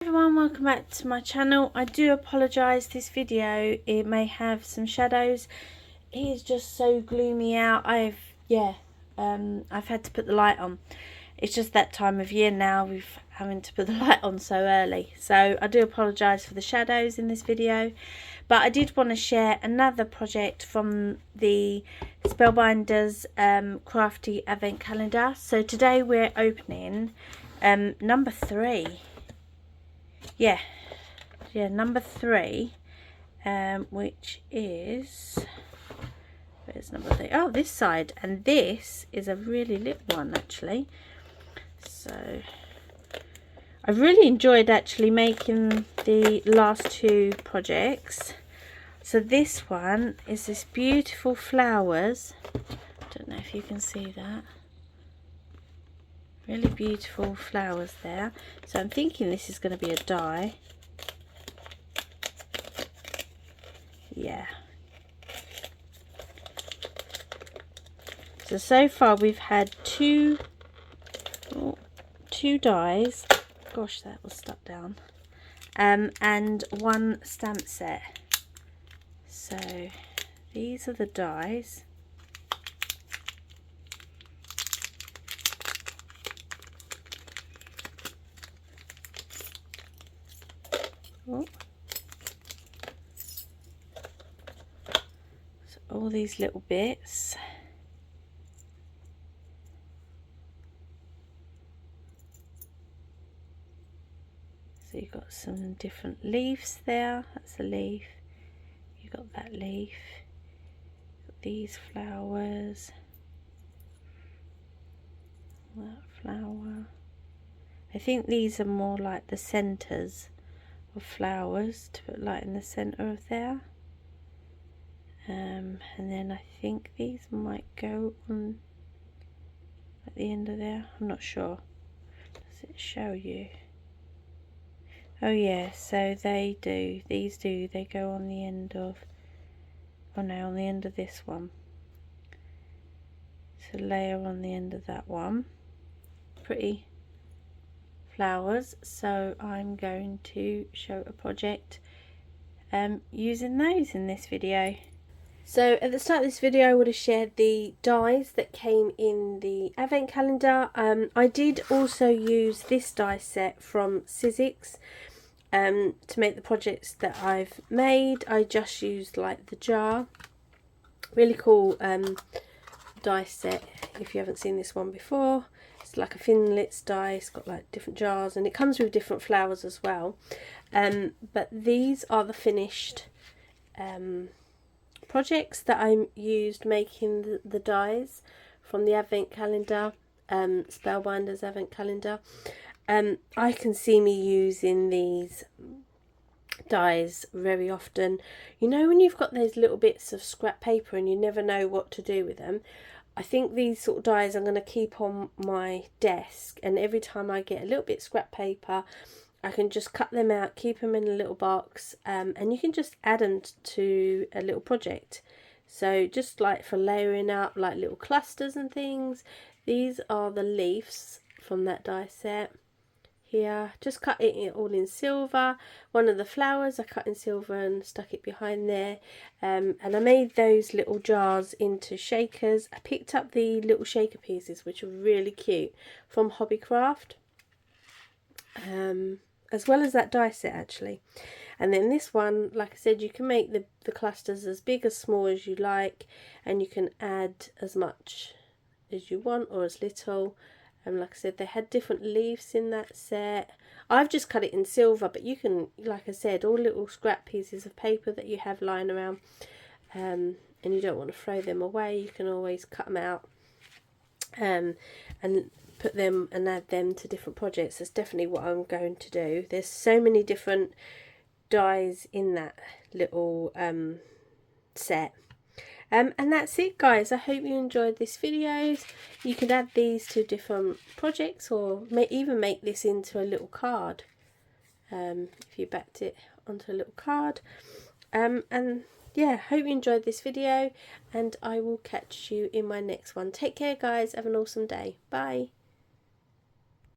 Everyone, welcome back to my channel. I do apologise, this video it may have some shadows. It is just so gloomy out. I've had to put the light on. It's just that time of year now, we've having to put the light on so early, so I do apologise for the shadows in this video. But I did want to share another project from the Spellbinders Crafty Advent Calendar. So today we're opening number 3. Number 3, which is, where's number 3? Oh, this side, and this is a really little one actually. So I've really enjoyed actually making the last 2 projects. So this one is this beautiful flowers. Don't know if you can see that. Really beautiful flowers there. So I'm thinking this is going to be a die. Yeah. So far we've had two dies. Gosh, that was stuck down. And 1 stamp set. So these are the dies. Oh. So all these little bits. So you've got some different leaves there. That's a leaf. You've got that leaf. Got these flowers. That flower. I think these are more like the centres of flowers to put light in the centre of there. And then I think these might go on at the end of there. I'm not sure. Does it show you? Oh yeah, so they do. These do. They go on the end of. Oh no, on the end of this one. So layer on the end of that one. Pretty flowers. So I'm going to show a project using those in this video. So at the start of this video I would have shared the dies that came in the advent calendar. I did also use this die set from Sizzix to make the projects that I've made. I just used like the jar. Really cool die set if you haven't seen this one before. It's like a Finlitz die. It's got like different jars and it comes with different flowers as well. But these are the finished projects that I used making the dies from the advent calendar, Spellbinders advent calendar. I can see me using these dies very often. You know, when you've got those little bits of scrap paper and you never know what to do with them, I think these sort of dies I'm going to keep on my desk, and every time I get a little bit of scrap paper I can just cut them out, keep them in a little box, and you can just add them to a little project. So just like for layering up like little clusters and things. These are the leaves from that die set. Here, just cut it all in silver. One of the flowers I cut in silver and stuck it behind there. And I made those little jars into shakers. I picked up the little shaker pieces, which are really cute, from Hobbycraft. As well as that die set actually. And then this one, like I said, you can make the clusters as big as small as you like, and you can add as much as you want or as little. Like I said, they had different leaves in that set. I've just cut it in silver, but you can, like I said, all little scrap pieces of paper that you have lying around, and you don't want to throw them away, you can always cut them out and put them and add them to different projects. That's definitely what I'm going to do. There's so many different dies in that little set. And that's it, guys. I hope you enjoyed this video. You could add these to different projects, or even make this into a little card if you backed it onto a little card. And yeah, hope you enjoyed this video, and I will catch you in my next one. Take care, guys. Have an awesome day. Bye.